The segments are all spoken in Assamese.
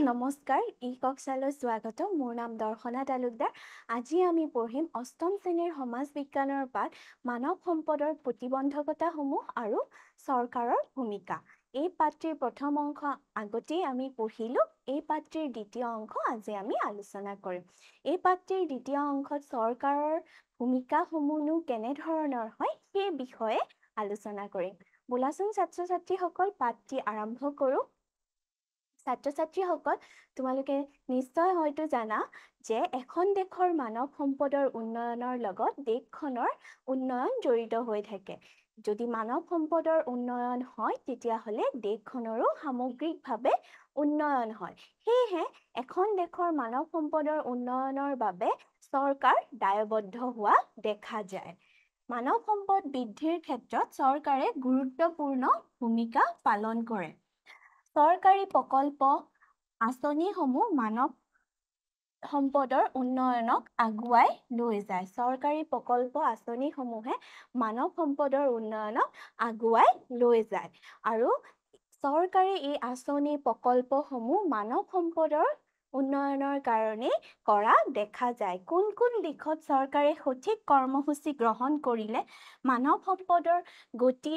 নমস্কাৰ, কক্সালৈ স্বাগতম। মোৰ নাম দৰ্শনা তালুকদাৰ। আজি আমি পঢ়িম অষ্টম শ্ৰেণীৰ সমাজ বিজ্ঞানৰ পাঠ মানৱ সম্পদৰ প্ৰতিবন্ধকতাসমূহ আৰু চৰকাৰৰ ভূমিকা। এই পাঠটিৰ প্ৰথম অংশ আগতেই আমি পঢ়িলোঁ। এই পাঠটিৰ দ্বিতীয় অংশ আজি আমি আলোচনা কৰিম। এই পাঠটিৰ দ্বিতীয় অংশত চৰকাৰৰ ভূমিকাসমূহনো কেনেধৰণৰ হয় সেই বিষয়ে আলোচনা কৰিম। বোলাচোন ছাত্ৰ ছাত্ৰীসকল, পাঠটি আৰম্ভ কৰোঁ। ছাত্ৰ-ছাত্ৰীসকল, তোমালোকে নিশ্চয় হয়তো জানা যে এখন দেশৰ মানৱ সম্পদৰ উন্নয়নৰ লগত দেশখনৰ উন্নয়ন জড়িত হৈ থাকে। যদি মানৱ সম্পদৰ উন্নয়ন হয় তেতিয়াহ'লে দেশখনৰো সামগ্ৰিকভাৱে উন্নয়ন হয়। সেয়েহে এখন দেশৰ মানৱ সম্পদৰ উন্নয়নৰ বাবে চৰকাৰ দায়বদ্ধ হোৱা দেখা যায়। মানৱ সম্পদ বৃদ্ধিৰ ক্ষেত্ৰত চৰকাৰে গুৰুত্বপূৰ্ণ ভূমিকা পালন কৰে। চৰকাৰী প্ৰকল্প আঁচনিসমূহ মানৱ সম্পদৰ উন্নয়নক আগুৱাই লৈ যায়। চৰকাৰী প্ৰকল্প আঁচনিসমূহে মানৱ সম্পদৰ উন্নয়নক আগুৱাই লৈ যায়। আৰু চৰকাৰী এই আঁচনি প্ৰকল্পসমূহ মানৱ সম্পদৰ উন্নয়নৰ কাৰণে কৰা দেখা যায়। কোন কোন দিশত চৰকাৰে সঠিক কৰ্মসূচী গ্ৰহণ কৰিলে মানৱ সম্পদৰ গতি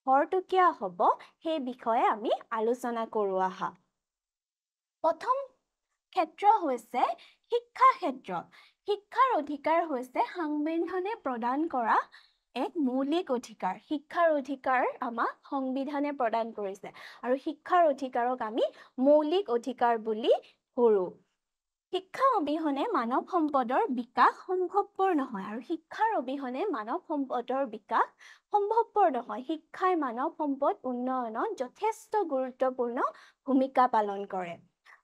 খৰতকীয়া হ'ব সেই বিষয়ে আমি আলোচনা কৰোঁ আহা। প্ৰথম ক্ষেত্ৰ হৈছে শিক্ষা ক্ষেত্ৰ। শিক্ষাৰ অধিকাৰ হৈছে সংবিধানে প্ৰদান কৰা এক মৌলিক অধিকাৰ। শিক্ষাৰ অধিকাৰ আমাক সংবিধানে প্ৰদান কৰিছে আৰু শিক্ষাৰ অধিকাৰক আমি মৌলিক অধিকাৰ বুলি ধৰোঁ। শিক্ষা অবিহনে মানৱ সম্পদৰ বিকাশ সম্ভৱপৰ নহয় আৰু শিক্ষাৰ অবিহনে মানৱ সম্পদৰ বিকাশ সম্ভৱপৰ নহয়। শিক্ষাই মানৱ সম্পদ উন্নয়নত যথেষ্ট গুৰুত্বপূৰ্ণ ভূমিকা পালন কৰে।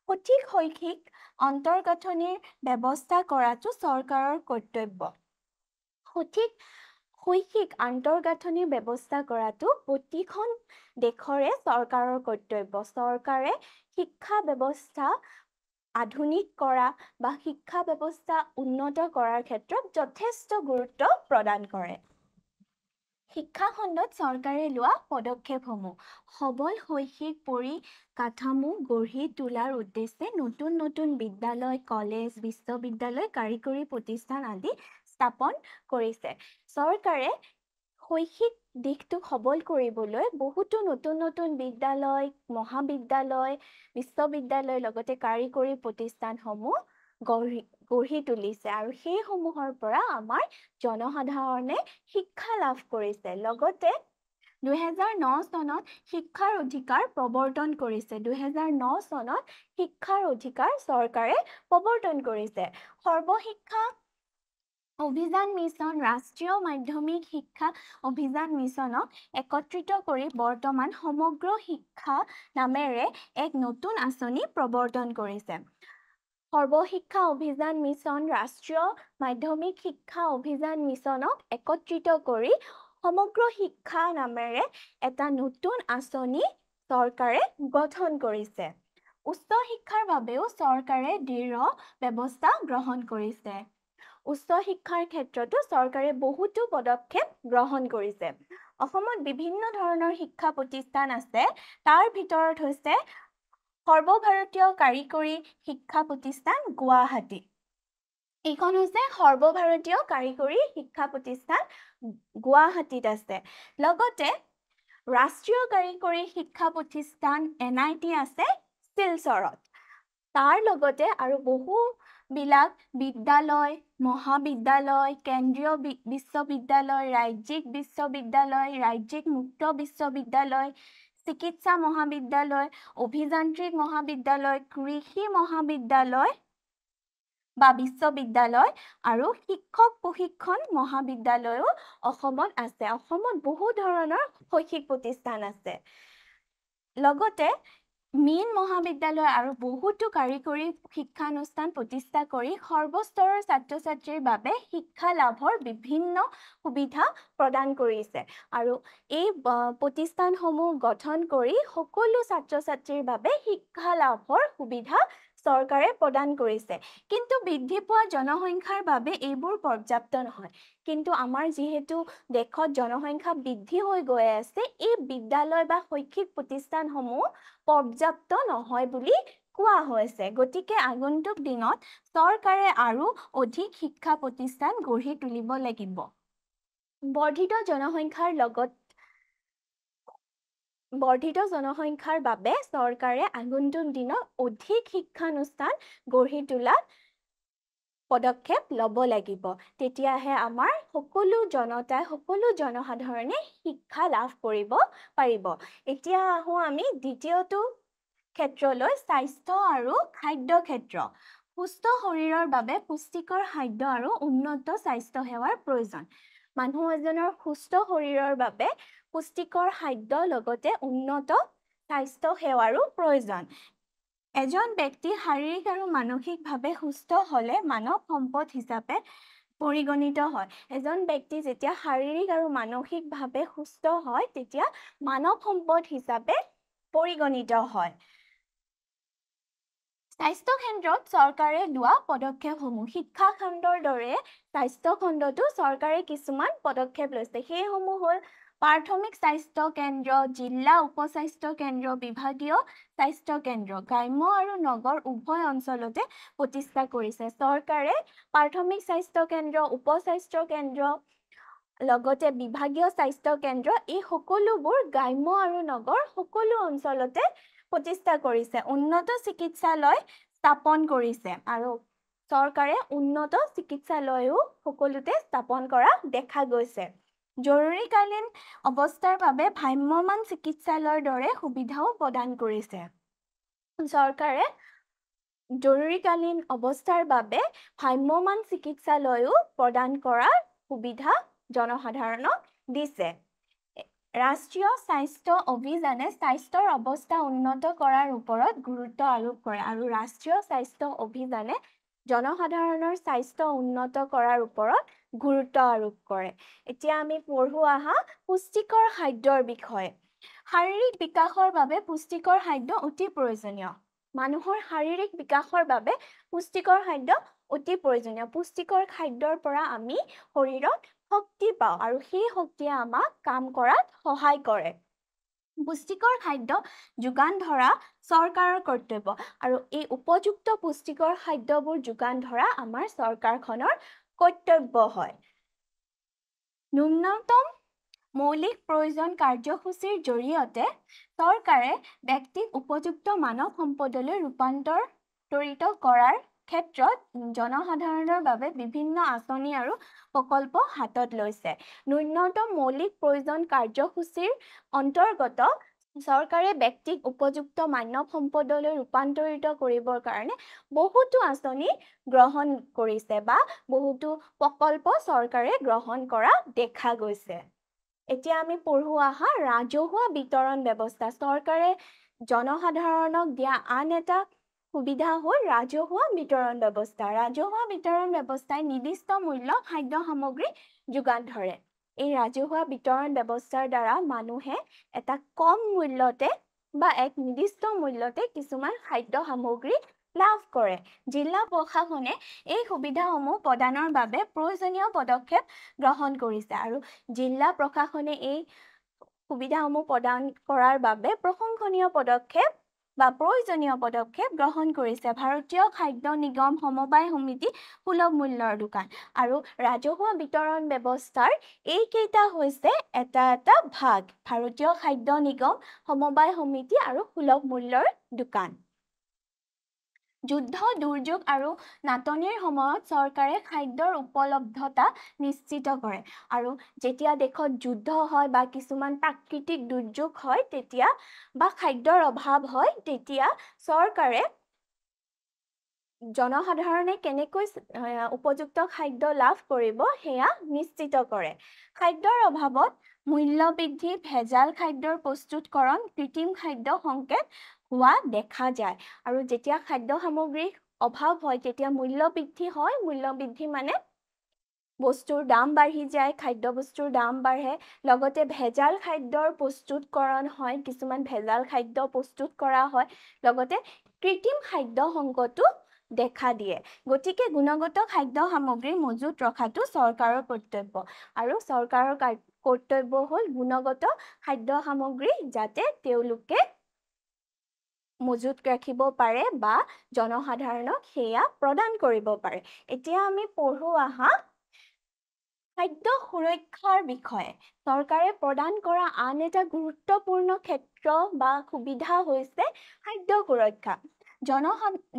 সঠিক শৈক্ষিক অন্তৰ্গাঁথনিৰ ব্যৱস্থা কৰাটো চৰকাৰৰ কৰ্তব্য। সঠিক শৈক্ষিক আন্তঃগাঁথনিৰ ব্যৱস্থা কৰাটো প্ৰতিখন দেশৰে চৰকাৰৰ কৰ্তব্য। চৰকাৰে শিক্ষা ব্যৱস্থা আধুনিক কৰা বা শিক্ষা ব্যৱস্থা উন্নত কৰাৰ ক্ষেত্ৰত যথেষ্ট গুৰুত্ব প্ৰদান কৰে। শিক্ষা খণ্ডত চৰকাৰে লোৱা পদক্ষেপসমূহ: সবল শৈক্ষিক পৰিকাঠামো গঢ়ি তোলাৰ উদ্দেশ্যে নতুন নতুন বিদ্যালয়, কলেজ, বিশ্ববিদ্যালয়, কাৰিকৰী প্ৰতিষ্ঠান আদি স্থাপন কৰিছে। চৰকাৰে শৈক্ষিক দিশটোক সবল কৰিবলৈ বহুতো নতুন নতুন বিদ্যালয়, মহাবিদ্যালয়, বিশ্ববিদ্যালয় লগতে কাৰিকৰী প্ৰতিষ্ঠানসমূহ গঢ়ি তুলিছে আৰু সেইসমূহৰ পৰা আমাৰ জনসাধাৰণে শিক্ষা লাভ কৰিছে। লগতে 2009 চনত শিক্ষাৰ অধিকাৰ প্ৰৱৰ্তন কৰিছে। 2009 চনত শিক্ষাৰ অধিকাৰ চৰকাৰে প্ৰৱৰ্তন কৰিছে। সৰ্বশিক্ষা অভিযান মিছন, ৰাষ্ট্ৰীয় মাধ্যমিক শিক্ষা অভিযান মিছনক একত্ৰিত কৰি বৰ্তমান সমগ্ৰ শিক্ষা নামেৰে এক নতুন আঁচনি প্ৰৱৰ্তন কৰিছে। সৰ্বশিক্ষা অভিযান মিছন, ৰাষ্ট্ৰীয় মাধ্যমিক শিক্ষা অভিযান মিছনক একত্ৰিত কৰি সমগ্ৰ শিক্ষা নামেৰে এটা নতুন আঁচনি চৰকাৰে গঠন কৰিছে। উচ্চ শিক্ষাৰ বাবেও চৰকাৰে দৃঢ় ব্যৱস্থা গ্ৰহণ কৰিছে। উচ্চ শিক্ষাৰ ক্ষেত্ৰতো চৰকাৰে বহুতো পদক্ষেপ গ্ৰহণ কৰিছে। অসমত বিভিন্ন ধৰণৰ শিক্ষা প্ৰতিষ্ঠান আছে। তাৰ ভিতৰত হৈছে সৰ্বভাৰতীয় কাৰিকৰী শিক্ষা প্ৰতিষ্ঠান গুৱাহাটী। এইখন হৈছে সৰ্বভাৰতীয় কাৰিকৰী শিক্ষা প্ৰতিষ্ঠান গুৱাহাটীত আছে। লগতে ৰাষ্ট্ৰীয় কাৰিকৰী শিক্ষা প্ৰতিষ্ঠান NIT আছে শিলচৰত। তাৰ লগতে আৰু বহুবিলাক বিদ্যালয়, মহাবিদ্যালয়, কেন্দ্ৰীয় বিশ্ববিদ্যালয়, ৰাজ্যিক বিশ্ববিদ্যালয়, ৰাজ্যিক মুক্ত বিশ্ববিদ্যালয়, চিকিৎসা মহাবিদ্যালয়, অভিযান্ত্ৰিক মহাবিদ্যালয়, কৃষি মহাবিদ্যালয় বা বিশ্ববিদ্যালয় আৰু শিক্ষক প্ৰশিক্ষণ মহাবিদ্যালয়ো অসমত আছে। অসমত বহু ধৰণৰ শৈক্ষিক প্ৰতিষ্ঠান আছে। লগতে মীন মহাবিদ্যালয় আৰু বহুতো কাৰিকৰী শিক্ষানুষ্ঠান প্ৰতিষ্ঠা কৰি সৰ্বস্তৰৰ ছাত্ৰ ছাত্ৰীৰ বাবে শিক্ষা লাভৰ বিভিন্ন সুবিধা প্ৰদান কৰিছে আৰু এই প্ৰতিষ্ঠানসমূহ গঠন কৰি সকলো ছাত্ৰ ছাত্ৰীৰ বাবে শিক্ষা লাভৰ সুবিধা চৰকাৰে প্ৰদান কৰিছে। কিন্তু বৃদ্ধি পোৱা জনসংখ্যাৰ বাবে এইবোৰ পৰ্যাপ্ত নহয়। কিন্তু আমাৰ যিহেতু দেশত জনসংখ্যা বৃদ্ধি হৈ গৈ আছে, এই বিদ্যালয় বা শৈক্ষিক প্ৰতিষ্ঠানসমূহ পৰ্যাপ্ত নহয় বুলি কোৱা হৈছে গতিকে আগন্তুক দিনত চৰকাৰে আৰু অধিক শিক্ষা প্ৰতিষ্ঠান গঢ়ি তুলিব লাগিব বৰ্ধিত জনসংখ্যাৰ বাবে চৰকাৰে আগন্তুক দিনত অধিক শিক্ষানুষ্ঠান গঢ়ি তোলাত পদক্ষেপ ল'ব লাগিব তেতিয়াহে আমাৰ সকলো জনতাই সকলো জনসাধাৰণে শিক্ষা লাভ কৰিব পাৰিব এতিয়া আহো আমি দ্বিতীয়টো ক্ষেত্ৰলৈ স্বাস্থ্য আৰু খাদ্য ক্ষেত্ৰ সুস্থ শৰীৰৰ বাবে পুষ্টিকৰ খাদ্য আৰু উন্নত স্বাস্থ্য সেৱাৰ প্ৰয়োজন মানুহ এজনৰ সুস্থ শৰীৰৰ বাবে পুষ্টিকৰ খাদ্য লগতে উন্নত স্বাস্থ্য সেৱাৰো প্ৰয়োজন এজন ব্যক্তি শাৰীৰিক আৰু মানসিকভাৱে সুস্থ হ'লে মানৱ সম্পদ হিচাপে পৰিগণিত হয় এজন ব্যক্তি যেতিয়া শাৰীৰিক আৰু মানসিকভাৱে সুস্থ হয় তেতিয়া মানৱ সম্পদ হিচাপে পৰিগণিত হয় স্বাস্থ্য কেন্দ্ৰত চৰকাৰে লোৱা পদক্ষেপসমূহ শিক্ষা খণ্ডৰ দৰে স্বাস্থ্য খণ্ডতো চৰকাৰে কিছুমান পদক্ষেপ লৈছে সেইসমূহ হ'ল প্ৰাথমিক স্বাস্থ্য কেন্দ্ৰ জিলা উপস্বাস্থ্য কেন্দ্ৰ বিভাগীয় স্বাস্থ্য কেন্দ্ৰ গ্ৰাম্য আৰু নগৰ উভয় অঞ্চলতে প্ৰতিষ্ঠা কৰিছে চৰকাৰে প্ৰাথমিক স্বাস্থ্য কেন্দ্ৰ উপস্বাস্থ্য কেন্দ্ৰ লগতে বিভাগীয় স্বাস্থ্য কেন্দ্ৰ এই সকলোবোৰ গ্ৰাম্য আৰু নগৰ সকলো অঞ্চলতে প্ৰতিষ্ঠা কৰিছে উন্নত চিকিৎসালয় স্থাপন কৰিছে আৰু চৰকাৰে উন্নত চিকিৎসালয়ও সকলোতে স্থাপন কৰা দেখা গৈছে জৰুৰীকালীন অৱস্থাৰ বাবে ভ্ৰাম্যমাণ চিকিৎসালয়ৰ দৰে সুবিধাও প্ৰদান কৰিছে চৰকাৰে জৰুৰীকালীন অৱস্থাৰ বাবে ভ্ৰাম্যমাণ চিকিৎসালয়ও প্ৰদান কৰাৰ সুবিধা জনসাধাৰণক দিছে ৰাষ্ট্ৰীয় স্বাস্থ্য অভিযানে স্বাস্থ্যৰ অৱস্থা উন্নত কৰাৰ ওপৰত গুৰুত্ব আৰোপ কৰে আৰু ৰাষ্ট্ৰীয় স্বাস্থ্য অভিযানে জনসাধাৰণৰ স্বাস্থ্য উন্নত কৰাৰ ওপৰত গুৰুত্ব আৰোপ কৰে এতিয়া আমি পঢ়ো আহা পুষ্টিকৰ খাদ্যৰ বিষয়ে শাৰীৰিক বিকাশৰ বাবে পুষ্টিকৰ খাদ্য অতি প্ৰয়োজনীয় মানুহৰ শাৰীৰিক বিকাশৰ বাবে পুষ্টিকৰ খাদ্য অতি প্ৰয়োজনীয় পুষ্টিকৰ খাদ্যৰ পৰা আমি শৰীৰত শক্তি পাওঁ আৰু সেই শক্তিয়ে আমাক কাম কৰাত সহায় কৰে পুষ্টিকৰ খাদ্য যোগান ধৰা চৰকাৰৰ কৰ্তব্য আৰু এই উপযুক্ত পুষ্টিকৰ খাদ্যবোৰ যোগান ধৰা আমাৰ চৰকাৰখনৰ কৰ্তব্য হয় ন্যূনতম মৌলিক প্ৰয়োজন কাৰ্যসূচীৰ জৰিয়তে চৰকাৰে ব্যক্তিক উপযুক্ত মানৱ সম্পদলৈ ৰূপান্তৰিত কৰাৰ ক্ষেত্ৰত জনসাধাৰণৰ বাবে বিভিন্ন আঁচনি আৰু প্ৰকল্প হাতত লৈছে ন্যূনতম মৌলিক প্ৰয়োজন কাৰ্যসূচীৰ অন্তৰ্গত চৰকাৰে ব্যক্তিক উপযুক্ত মানৱ সম্পদলৈ ৰূপান্তৰিত কৰিবৰ কাৰণে বহুতো আঁচনি গ্ৰহণ কৰিছে বা বহুতো প্ৰকল্প চৰকাৰে গ্ৰহণ কৰা দেখা গৈছে এতিয়া আমি পঢ়ো আহা ৰাজহুৱা বিতৰণ ব্যৱস্থা চৰকাৰে জনসাধাৰণক দিয়া আন এটা সুবিধা হ'ল ৰাজহুৱা বিতৰণ ব্যৱস্থাই নিৰ্দিষ্ট মূল্য খাদ্য সামগ্ৰী যোগান ধৰে এই ৰাজহুৱা বিতৰণ ব্যৱস্থাৰ দ্বাৰা মানুহে এটা কম মূল্যতে বা এক নিৰ্দিষ্ট মূল্যতে কিছুমান খাদ্য সামগ্ৰী লাভ কৰে জিলা প্ৰশাসনে এই সুবিধাসমূহ প্ৰদানৰ বাবে প্ৰয়োজনীয় পদক্ষেপ গ্ৰহণ কৰিছে আৰু জিলা প্ৰশাসনে এই সুবিধাসমূহ প্ৰদান কৰাৰ বাবে প্ৰশংসনীয় পদক্ষেপ বা প্ৰয়োজনীয় পদক্ষেপ গ্ৰহণ কৰিছে ভাৰতীয় খাদ্য নিগম সমবায় সমিতি সুলভ মূল্যৰ দোকান আৰু ৰাজহুৱা বিতৰণ ব্যৱস্থাৰ এইকেইটা হৈছে এটা ভাগ ভাৰতীয় খাদ্য নিগম সমবায় সমিতি আৰু সুলভ মূল্যৰ দোকান যুদ্ধ দুৰ্যোগ আৰু নাটনিৰ সময়ত চৰকাৰে খাদ্যৰ উপলব্ধতা নিশ্চিত কৰে আৰু যেতিয়া দেশত যুদ্ধ হয় বা কিছুমান প্ৰাকৃতিক দুৰ্যোগ হয় তেতিয়া বা খাদ্যৰ অভাৱ হয় তেতিয়া চৰকাৰে জনসাধাৰণে কেনেকৈ উপযুক্ত খাদ্য লাভ কৰিব সেয়া নিশ্চিত কৰে খাদ্যৰ অভাৱত মূল্য বৃদ্ধি ভেজাল খাদ্যৰ প্ৰস্তুতকৰণ কৃত্ৰিম খাদ্য সংকেত হোৱা দেখা যায় আৰু যেতিয়া খাদ্য সামগ্ৰীৰ অভাৱ হয় তেতিয়া মূল্য বৃদ্ধি হয় মূল্য বৃদ্ধি মানে বস্তুৰ দাম বাঢ়ি যায় খাদ্য বস্তুৰ দাম বাঢ়ে লগতে ভেজাল খাদ্যৰ প্ৰস্তুতকৰণ হয় কিছুমান ভেজাল খাদ্য প্ৰস্তুত কৰা হয় লগতে কৃত্ৰিম খাদ্য সংকটো দেখা দিয়ে গতিকে গুণগত খাদ্য সামগ্ৰী মজুত ৰখাটো চৰকাৰৰ কৰ্তব্য আৰু চৰকাৰৰ কৰ্তব্য হ'ল গুণগত খাদ্য সামগ্ৰী যাতে তেওঁলোকে মজুত ৰাখিব পাৰে বা জনসাধাৰণক সেয়া প্ৰদান কৰিব পাৰে। এতিয়া আমি পঢ়ো আহা খাদ্য সুৰক্ষাৰ বিষয়ে। চৰকাৰে প্ৰদান কৰা আন এটা গুৰুত্বপূৰ্ণ ক্ষেত্ৰ বা সুবিধা হৈছে খাদ্য সুৰক্ষা।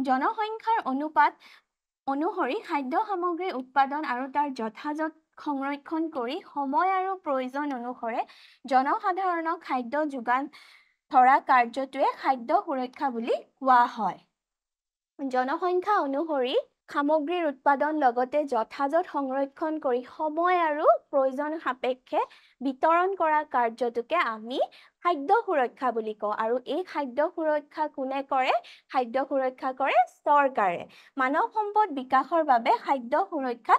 জনসংখ্যাৰ অনুপাত অনুসৰি খাদ্য সামগ্ৰীৰ উৎপাদন আৰু তাৰ যথাযথ সংৰক্ষণ কৰি সময় আৰু প্ৰয়োজন অনুসৰি জনসাধাৰণক খাদ্য যোগান ধৰা কাৰ্যটোৱে খাদ্য সুৰক্ষা বুলি কোৱা হয়। জনসংখ্যা অনুসৰি সামগ্ৰীৰ উৎপাদন লগতে যথাযথ সংৰক্ষণ কৰি সময় আৰু প্ৰয়োজন সাপেক্ষে বিতৰণ কৰা কাৰ্যটোকে আমি খাদ্য সুৰক্ষা বুলি কওঁ। আৰু এই খাদ্য সুৰক্ষা কোনে কৰে? খাদ্য সুৰক্ষা কৰে চৰকাৰে। মানৱ সম্পদ বিকাশৰ বাবে খাদ্য সুৰক্ষা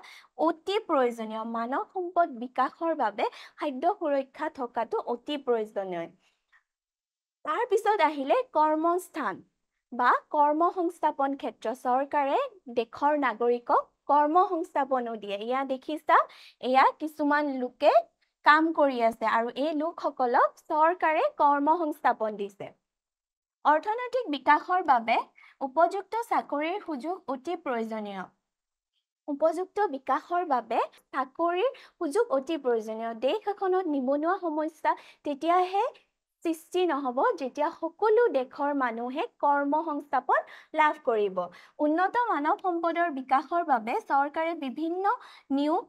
অতি প্ৰয়োজনীয়। মানৱ সম্পদ বিকাশৰ বাবে খাদ্য সুৰক্ষা থকাটো অতি প্ৰয়োজনীয়। তাৰ পিছত আহিলে কৰ্মস্থান বা কৰ্মসংস্থাপন ক্ষেত্ৰ। চৰকাৰে দেশৰ নাগৰিকক কৰ্মসংস্থাপনো দিয়ে। এয়া দেখিছা, এয়া কিছুমান লোকে কাম কৰি আছে আৰু এই লোকসকলক চৰকাৰে কৰ্মসংস্থাপন দিছে। অৰ্থনৈতিক বিকাশৰ বাবে উপযুক্ত চাকৰিৰ সুযোগ অতি প্ৰয়োজনীয়। উপযুক্ত বিকাশৰ বাবে চাকৰিৰ সুযোগ অতি প্ৰয়োজনীয়। দেশ এখনত নিবনুৱা সমস্যা তেতিয়াহে সৃষ্টি নহ'ব যেতিয়া সকলো দেশৰ মানুহে কৰ্মসংস্থাপন লাভ কৰিব। উন্নত মানৱ সম্পদৰ বিকাশৰ বাবে চৰকাৰে বিভিন্ন নিয়োগ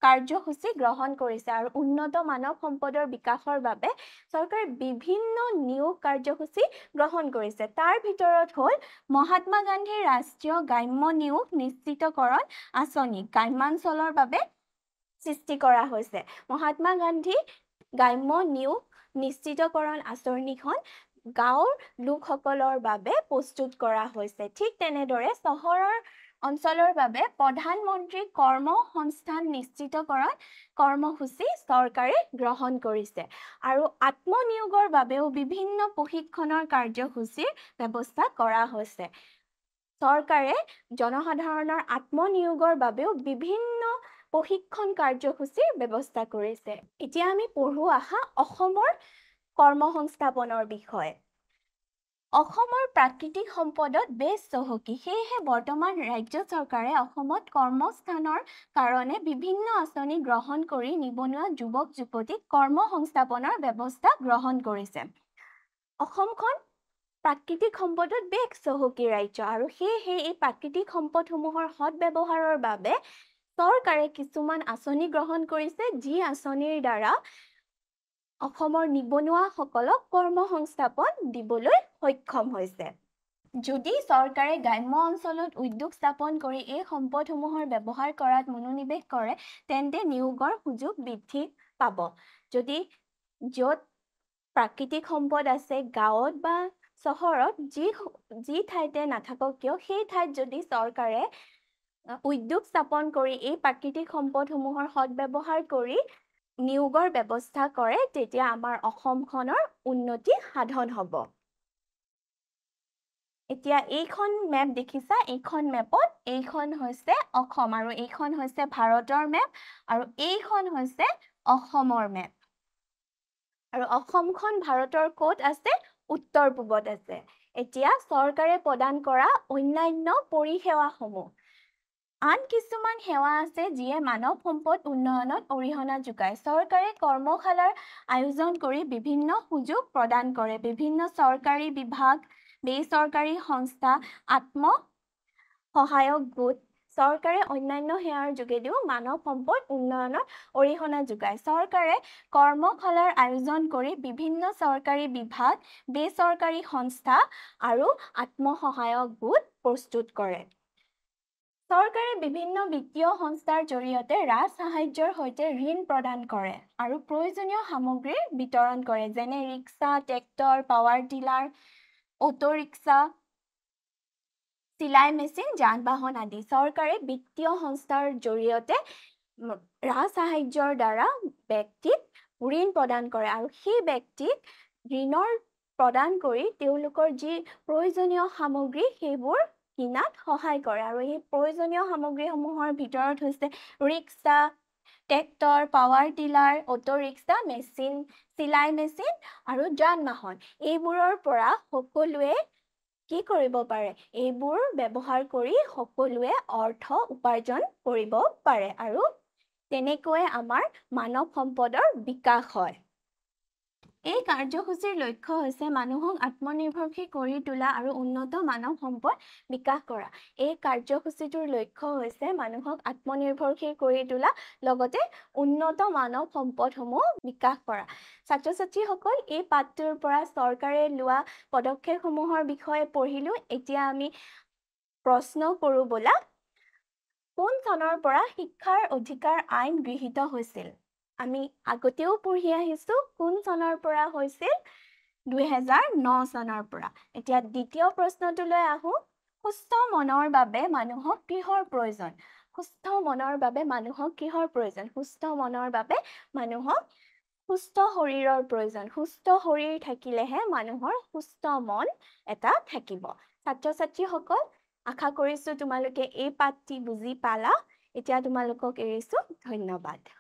কাৰ্যসূচী গ্ৰহণ কৰিছে। আৰু উন্নত মানৱ সম্পদৰ বিকাশৰ বাবে চৰকাৰে বিভিন্ন নিয়োগ কাৰ্যসূচী গ্ৰহণ কৰিছে। তাৰ ভিতৰত হ'ল মহাত্মা গান্ধী ৰাষ্ট্ৰীয় গ্ৰাম্য নিয়োগ নিশ্চিতকৰণ আঁচনি গ্ৰাম্যাঞ্চলৰ বাবে সৃষ্টি কৰা হৈছে। মহাত্মা গান্ধী গ্ৰাম্য নিয়োগ নিশ্চিতকৰণ আঁচনিখন গাঁৱৰ লোকসকলৰ বাবে প্ৰস্তুত কৰা হৈছে। ঠিক তেনেদৰে চহৰৰ অঞ্চলৰ বাবে প্ৰধানমন্ত্ৰী কৰ্মসংস্থান নিশ্চিতকৰণ কৰ্মসূচী চৰকাৰে গ্ৰহণ কৰিছে। আৰু আত্মনিয়োগৰ বাবেও বিভিন্ন প্ৰশিক্ষণৰ কাৰ্যসূচীৰ ব্যৱস্থা কৰা হৈছে। চৰকাৰে জনসাধাৰণৰ আত্মনিয়োগৰ বাবেও বিভিন্ন প্ৰশিক্ষণ কাৰ্যসূচীৰ ব্যৱস্থা কৰিছে। এতিয়া আমি পঢ়ো আহা অসমৰ কৰ্মসংস্থাপনৰ বিষয়ে। অসমৰ প্ৰাকৃতিক সম্পদত বেছ চহকী। সেয়েহে বৰ্তমান ৰাজ্য চৰকাৰে অসমত কৰ্মস্থানৰ কাৰণে বিভিন্ন আঁচনি গ্ৰহণ কৰি নিবনুৱা যুৱক যুৱতীক কৰ্মসংস্থাপনৰ ব্যৱস্থা গ্ৰহণ কৰিছে। অসমখন প্ৰাকৃতিক সম্পদত বেছ চহকী ৰাজ্য আৰু সেয়েহে এই প্ৰাকৃতিক সম্পদসমূহৰ সৎব্যৱহাৰৰ বাবে চৰকাৰে কিছুমান আঁচনি গ্ৰহণ কৰিছে, যি আঁচনিৰ দ্বাৰা অসমৰ নিবনুৱাসকলক কৰ্মসংস্থাপন দিবলৈ সক্ষম হৈছে। যদি চৰকাৰে গ্ৰাম্য অঞ্চলত উদ্যোগ স্থাপন কৰি এই সম্পদসমূহৰ ব্যৱহাৰ কৰাত মনোনিৱেশ কৰে, তেন্তে নিয়োগৰ সুযোগ বৃদ্ধি পাব। যদি য'ত প্ৰাকৃতিক সম্পদ আছে, গাঁৱত বা চহৰত যি ঠাইতে নাথাকক কিয়, সেই ঠাইত যদি চৰকাৰে উদ্যোগ স্থাপন কৰি এই প্ৰাকৃতিক সম্পদসমূহৰ সৎব্যৱহাৰ কৰি নিয়োগৰ ব্যৱস্থা কৰে, তেতিয়া আমাৰ অসমখনৰ উন্নতি সাধন হ'ব। এতিয়া এইখন মেপ দেখিছা, এইখন মেপত এইখন হৈছে অসম আৰু এইখন হৈছে ভাৰতৰ মেপ আৰু এইখন হৈছে অসমৰ মেপ। আৰু অসমখন ভাৰতৰ ক'ত আছে? উত্তৰ পূবত আছে। এতিয়া চৰকাৰে প্ৰদান কৰা অন্যান্য পৰিষেৱাসমূহ। আন কিছুমান সেৱা আছে যিয়ে মানৱ সম্পদ উন্নয়নত অৰিহণা যোগায়। চৰকাৰে কৰ্মশালাৰ আয়োজন কৰি বিভিন্ন সুযোগ প্ৰদান কৰে। বিভিন্ন চৰকাৰী বিভাগ, বেচৰকাৰী সংস্থা, আত্মসহায়ক গোট, চৰকাৰে অন্যান্য সেৱাৰ যোগেদিও মানৱ সম্পদ উন্নয়নত অৰিহণা যোগায়। চৰকাৰে কৰ্মশালাৰ আয়োজন কৰি বিভিন্ন চৰকাৰী বিভাগ, বেচৰকাৰী সংস্থা আৰু আত্মসহায়ক গোট প্ৰস্তুত কৰে। চৰকাৰে বিভিন্ন বিত্তীয় সংস্থাৰ জৰিয়তে ৰাজ সাহায্যৰ সৈতে ঋণ প্ৰদান কৰে আৰু প্ৰয়োজনীয় সামগ্ৰী বিতৰণ কৰে, যেনে rickshaw, tractor, power tiller, auto rickshaw, চিলাই মেচিন, যান-বাহন আদি। চৰকাৰে বিত্তীয় সংস্থাৰ জৰিয়তে ৰাজ সাহায্যৰ দ্বাৰা ব্যক্তিক ঋণ প্ৰদান কৰে আৰু সেই ব্যক্তিক ঋণৰ প্ৰদান কৰি তেওঁলোকৰ যি প্ৰয়োজনীয় সামগ্ৰী সেইবোৰ কিনাত সহায় কৰে। আৰু এই প্ৰয়োজনীয় সামগ্ৰীসমূহৰ ভিতৰত হৈছে rickshaw, tractor, power tiller, auto rickshaw, machine, চিলাই মেচিন আৰু যান-বাহন। এইবোৰৰ পৰা সকলোৱে কি কৰিব পাৰে এইবোৰ ব্যৱহাৰ কৰি সকলোৱে অৰ্থ উপাৰ্জন কৰিব পাৰে আৰু তেনেকৈ আমাৰ মানৱ সম্পদৰ বিকাশ হয় এই কাৰ্যসূচীৰ লক্ষ্য হৈছে মানুহক আত্মনিৰ্ভৰশীল কৰি তোলা আৰু উন্নত মানৱ সম্পদ বিকাশ কৰা এই কাৰ্যসূচীটোৰ লক্ষ্য হৈছে মানুহক আত্মনিৰ্ভৰশীল কৰি তোলা লগতে উন্নত মানৱ সম্পদসমূহ বিকাশ কৰা ছাত্ৰ ছাত্ৰীসকল এই পাঠটোৰ পৰা চৰকাৰে লোৱা পদক্ষেপসমূহৰ বিষয়ে পঢ়িলো এতিয়া আমি প্ৰশ্ন কৰোঁ বলা কোন চনৰ পৰা শিক্ষাৰ অধিকাৰ আইন গৃহীত হৈছিল আমি আগতেও পঢ়ি আহিছো কোন চনৰ পৰা হৈছিল 2009 চনৰ পৰা এতিয়া দ্বিতীয় প্ৰশ্নটোলৈ আহো সুস্থ মনৰ বাবে মানুহক কিহৰ প্ৰয়োজন সুস্থ মনৰ বাবে মানুহক কিহৰ প্ৰয়োজন সুস্থ মনৰ বাবে মানুহক সুস্থ শৰীৰৰ প্ৰয়োজন সুস্থ শৰীৰ থাকিলেহে মানুহৰ সুস্থ মন এটা থাকিব ছাত্ৰ ছাত্ৰীসকল আশা কৰিছো তোমালোকে এই পাঠটি বুজি পালা এতিয়া তোমালোকক এৰিছো ধন্যবাদ